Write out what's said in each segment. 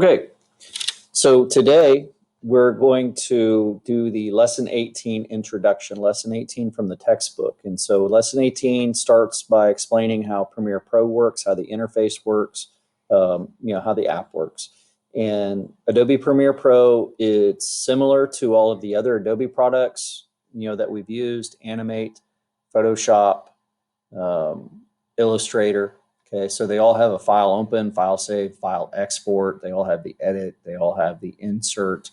Okay, so today we're going to do the lesson 18 introduction, lesson 18 from the textbook. And so lesson 18 starts by explaining how Premiere Pro works, how the interface works, how the app works. And Adobe Premiere Pro, it's similar to all of the other Adobe products, that we've used: Animate, Photoshop, Illustrator. Okay, so they all have a file open, file save, file export. They all have the edit. They all have the insert.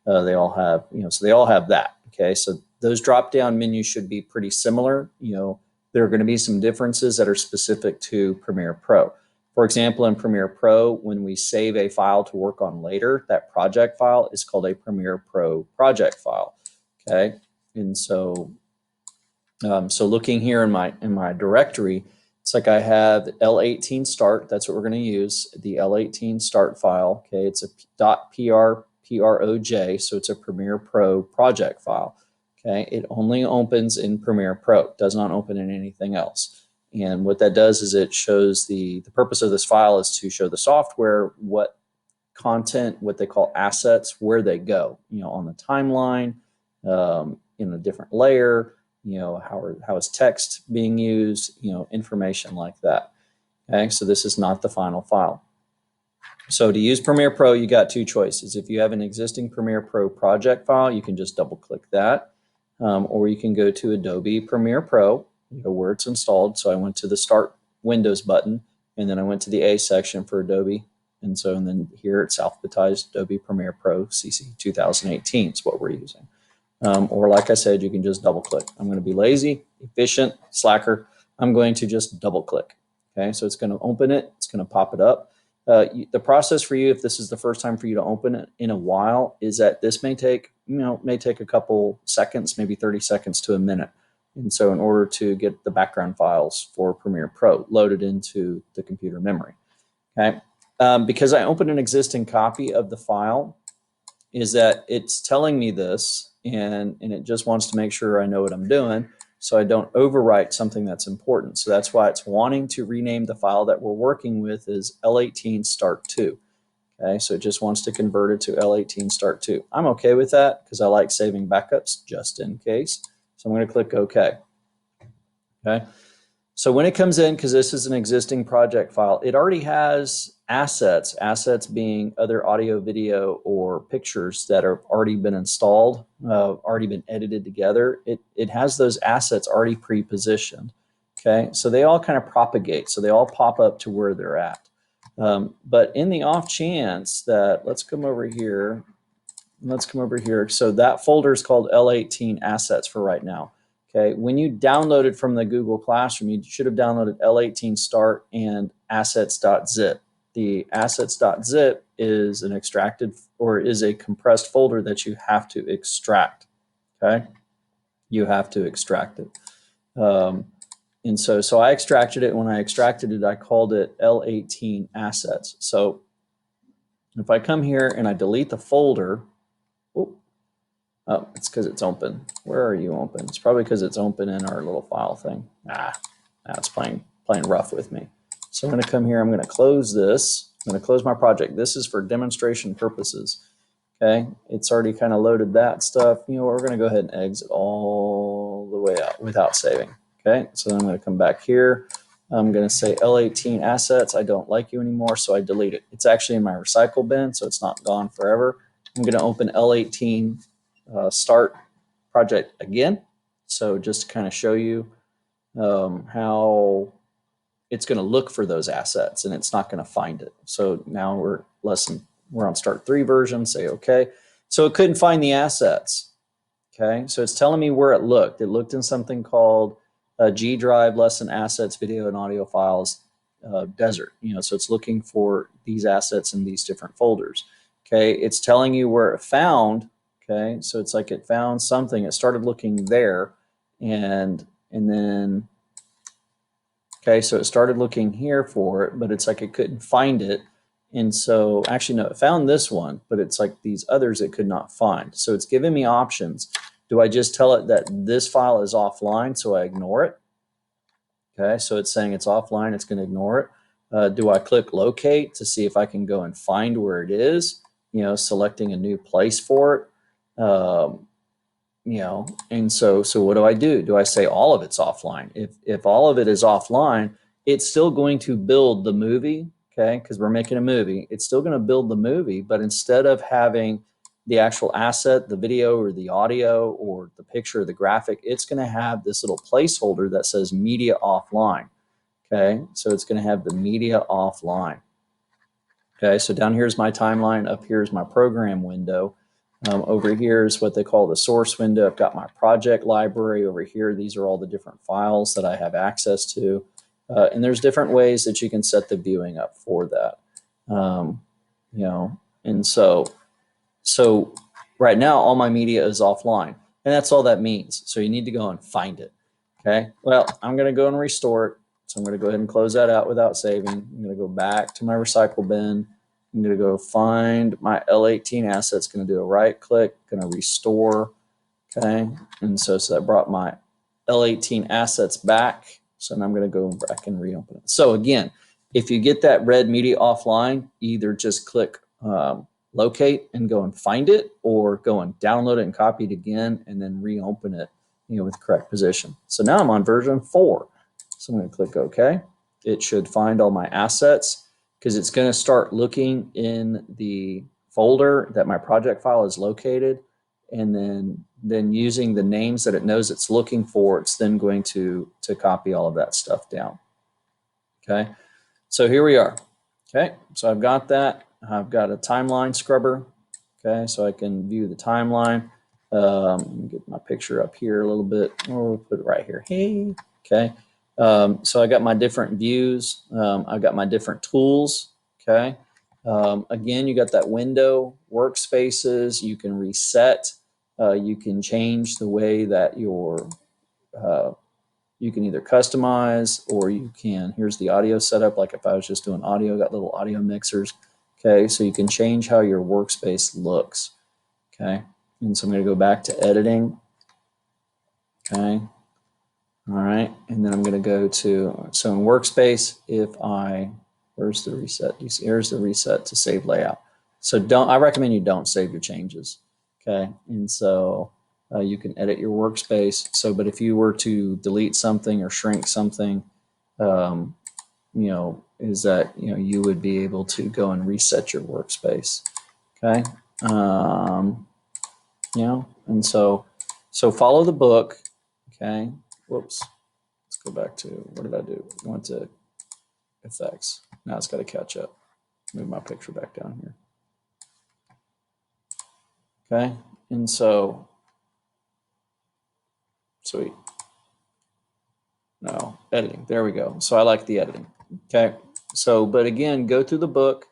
They all have, so they all have that. Okay, so those drop-down menus should be pretty similar. There are going to be some differences that are specific to Premiere Pro. For example, in Premiere Pro, when we save a file to work on later, that project file is called a Premiere Pro project file. Okay, and so looking here in my directory, it's like I have L18 start. That's what we're going to use, the L18 start file. Okay, it's a .proj, so it's a Premiere Pro project file. Okay, it only opens in Premiere Pro. It does not open in anything else. And what that does is it shows the purpose of this file is to show the software what content, what they call assets, where they go, on the timeline, in a different layer, how is text being used, information like that. Okay, so this is not the final file. So to use Premiere Pro, you got two choices. If you have an existing Premiere Pro project file, you can just double click that, or you can go to Adobe Premiere Pro, where it's installed. So I went to the Start Windows button, and then I went to the A section for Adobe. And then here it's alphabetized Adobe Premiere Pro CC 2018 is what we're using. Or like I said, you can just double click. I'm going to be lazy, efficient, slacker. I'm going to just double click. Okay, so it's going to open it. It's going to pop it up. The process for you, if this is the first time for you to open it in a while, is that this may take, a couple seconds, maybe 30 seconds to a minute. And so in order to get the background files for Premiere Pro loaded into the computer memory. Okay, because I opened an existing copy of the file, is that it's telling me this, and it just wants to make sure I know what I'm doing so I don't overwrite something that's important. So that's why it's wanting to rename the file that we're working with as L18 start 2. Okay, so it just wants to convert it to L18 start 2. I'm okay with that because I like saving backups just in case. So I'm going to click OK. Okay. So when it comes in, because this is an existing project file, it already has assets being other audio, video, or pictures that have already been installed, already been edited together. It has those assets already pre-positioned. Okay, so they all kind of propagate, so they all pop up to where they're at. But in the off chance that, let's come over here. So that folder is called L18 assets for right now. Okay, when you downloaded from the Google Classroom, you should have downloaded L18 start and assets.zip. The assets.zip is an extracted or is a compressed folder that you have to extract. Okay, you have to extract it. And so I extracted it. When I extracted it, I called it L18 assets. So if I come here and I delete the folder, oh, it's because it's open. Where are you open? It's probably because it's open in our little file thing. It's playing rough with me. So I'm going to come here. I'm going to close this. I'm going to close my project. This is for demonstration purposes. Okay, it's already kind of loaded that stuff. We're going to go ahead and exit all the way out without saving. Okay, so then I'm going to come back here. I'm going to say L18 assets. I don't like you anymore, so I delete it. It's actually in my recycle bin, so it's not gone forever. I'm going to open L18 start project again. So just to kind of show you how it's going to look for those assets, and it's not going to find it. So now we're on start 3 version, say okay. So it couldn't find the assets. Okay, so it's telling me where it looked. It looked in something called G Drive, lesson assets, video and audio files, desert. So it's looking for these assets in these different folders. Okay, it's telling you where it found. Okay, so it's like it found something. It started looking there, and then, okay, so it started looking here for it, but it's like it couldn't find it. And so, actually, no, it found this one, but it's like these others it could not find. So it's giving me options. Do I just tell it that this file is offline, so I ignore it? Okay, so it's saying it's offline, it's going to ignore it. Do I click locate to see if I can go and find where it is, selecting a new place for it? And so what do? Do I say all of it's offline? If all of it is offline, it's still going to build the movie, okay? Because we're making a movie. It's still going to build the movie, but instead of having the actual asset, the video or the audio or the picture or the graphic, it's going to have this little placeholder that says media offline, okay? So it's going to have the media offline. Okay, so down here's my timeline, up here's my program window. Over here is what they call the source window. I've got my project library over here. These are all the different files that I have access to. And there's different ways that you can set the viewing up for that. And so right now all my media is offline, and that's all that means. So you need to go and find it. Okay, well, I'm going to go and restore it. So I'm going to go ahead and close that out without saving. I'm going to go back to my recycle bin. I'm going to go find my L18 assets, going to do a right click, going to restore. Okay, and so that brought my L18 assets back. So now I'm going to go back and reopen it. So again, if you get that red media offline, either just click locate and go and find it, or go and download it and copy it again and then reopen it, with the correct position. So now I'm on version 4. So I'm going to click OK. It should find all my assets, because it's going to start looking in the folder that my project file is located, and then using the names that it knows it's looking for, it's then going to copy all of that stuff down. Okay, so here we are. Okay, so I've got that. I've got a timeline scrubber. Okay, so I can view the timeline. Let me get my picture up here a little bit. We'll put it right here. Hey, okay. So I got my different views. I've got my different tools. Okay. Again, you got that window, workspaces. You can reset. You can change the way that you can either customize, or you can, here's the audio setup. Like if I was just doing audio, got little audio mixers. Okay. So you can change how your workspace looks. Okay. And so I'm going to go back to editing. Okay. All right. And then I'm going to go to, so in Workspace, where's the reset? Here's the reset to save layout. So I recommend you don't save your changes. Okay. And so you can edit your workspace. So, but if you were to delete something or shrink something, is that, you would be able to go and reset your workspace. Okay. And so follow the book. Okay. Whoops. Let's go back to, what did I do? I went to effects. Now it's got to catch up. Move my picture back down here. Okay. And so, sweet. No, editing. There we go. So I like the editing. Okay. So, but again, go through the book.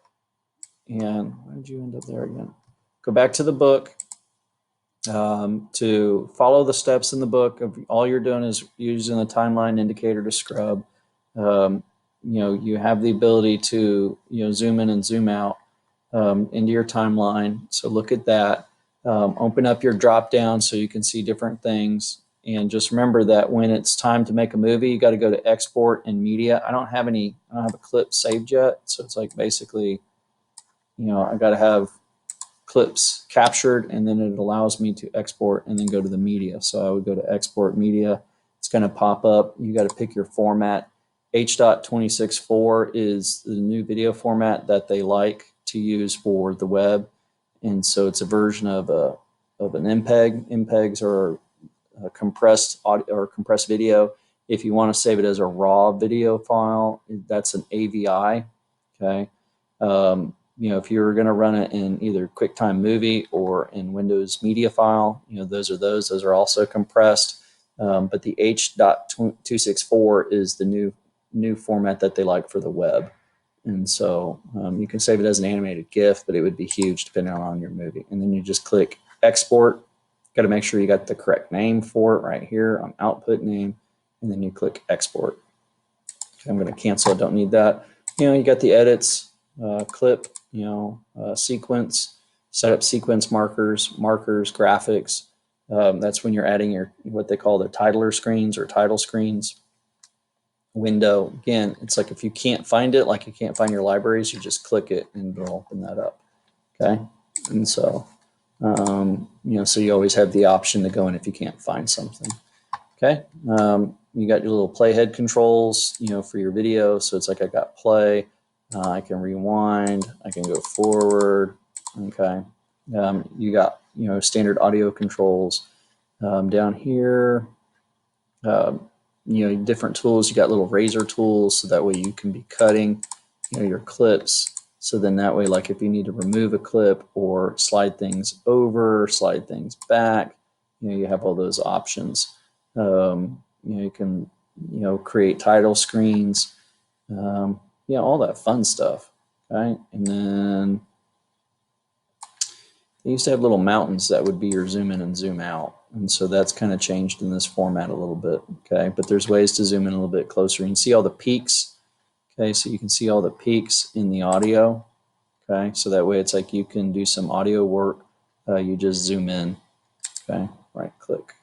And why did you end up there again? Go back to the book. To follow the steps in the book. All you're doing is using the timeline indicator to scrub. You have the ability to zoom in and zoom out into your timeline. So look at that. Open up your drop down so you can see different things. And just remember that when it's time to make a movie, you got to go to export and media. I don't have a clip saved yet. So it's like basically, I got to have clips captured, and then it allows me to export and then go to the media. So I would go to export media. It's going to pop up. You got to pick your format. H.264 is the new video format that they like to use for the web. And so it's a version of an MPEG. MPEGs are a compressed audio or compressed video. If you want to save it as a raw video file, that's an AVI. Okay. If you're going to run it in either QuickTime Movie or in Windows Media File, those are also compressed. But the H.264 is the new format that they like for the web. And so you can save it as an animated GIF, but it would be huge depending on your movie. And then you just click export. Got to make sure you got the correct name for it right here on output name. And then you click export. Okay, I'm going to cancel. I don't need that. You got the edits. Clip, sequence, set up sequence markers, graphics. That's when you're adding what they call the titler screens or title screens. window. Again, it's like if you can't find it, like you can't find your libraries, you just click it and it'll open that up. Okay, and so so you always have the option to go in if you can't find something. Okay, you got your little playhead controls, for your video. So it's like I got play, I can rewind, I can go forward. Okay, you got standard audio controls down here. Different tools. You got little razor tools, so that way you can be cutting, your clips. So then that way, like if you need to remove a clip or slide things over, slide things back, you have all those options. You can, create title screens, all that fun stuff. Right, and then they used to have little mountains that would be your zoom in and zoom out. And so that's kind of changed in this format a little bit. Okay, but there's ways to zoom in a little bit closer. You can see all the peaks. Okay, so you can see all the peaks in the audio. Okay, so that way it's like you can do some audio work. You just zoom in. Okay, right click.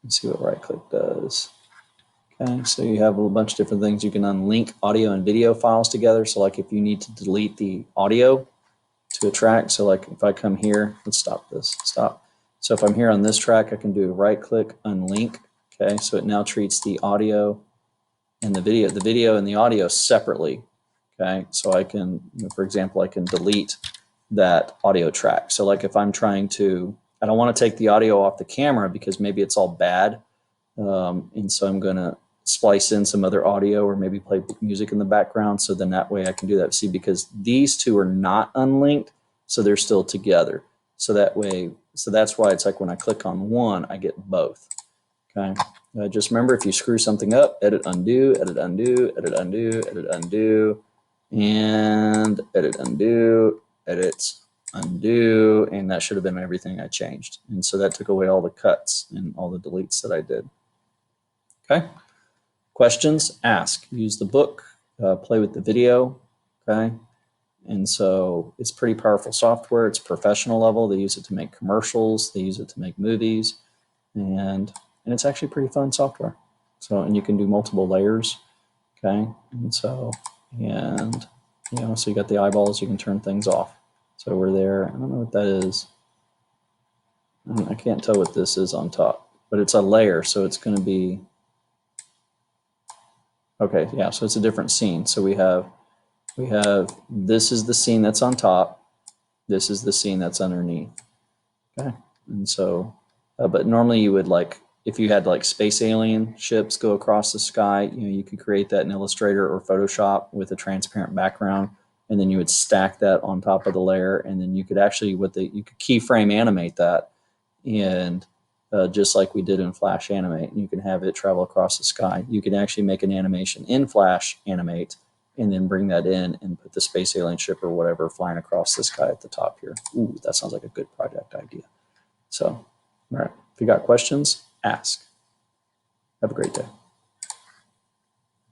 And see what right click does. Okay, so you have a bunch of different things. You can unlink audio and video files together. So like if you need to delete the audio to a track, so like if I come here, let's stop this, stop. So if I'm here on this track, I can do a right click, unlink. Okay, so it now treats the audio and the video and the audio separately. Okay, so I can, for example, I can delete that audio track. So like if I'm trying to, I don't want to take the audio off the camera because maybe it's all bad. And so I'm going to splice in some other audio or maybe play music in the background. So then that way I can do that. See, because these two are not unlinked, so they're still together. So that way, so that's why it's like when I click on one, I get both. Okay. Just remember, if you screw something up, edit, undo, edit, undo, edit, undo, edit, undo, and edit, undo, edit, undo, and that should have been everything I changed. And so that took away all the cuts and all the deletes that I did. Okay. Questions, ask. Use the book, play with the video. Okay. And so it's pretty powerful software. It's professional level. They use it to make commercials. They use it to make movies. And it's actually pretty fun software. So, and you can do multiple layers. Okay. And so, so you got the eyeballs, you can turn things off. So we're there. I don't know what that is. I can't tell what this is on top, but it's a layer. So it's going to be, okay. Yeah. So it's a different scene. So we have, this is the scene that's on top. This is the scene that's underneath. Okay. And so, but normally you would like, if you had like space alien ships go across the sky, you could create that in Illustrator or Photoshop with a transparent background, and then you would stack that on top of the layer, and then you could actually, you could keyframe animate that, and just like we did in Flash Animate, and you can have it travel across the sky. You can actually make an animation in Flash Animate, and then bring that in and put the space alien ship or whatever flying across the sky at the top here. Ooh, that sounds like a good project idea. So, all right, if you got questions, ask. Have a great day.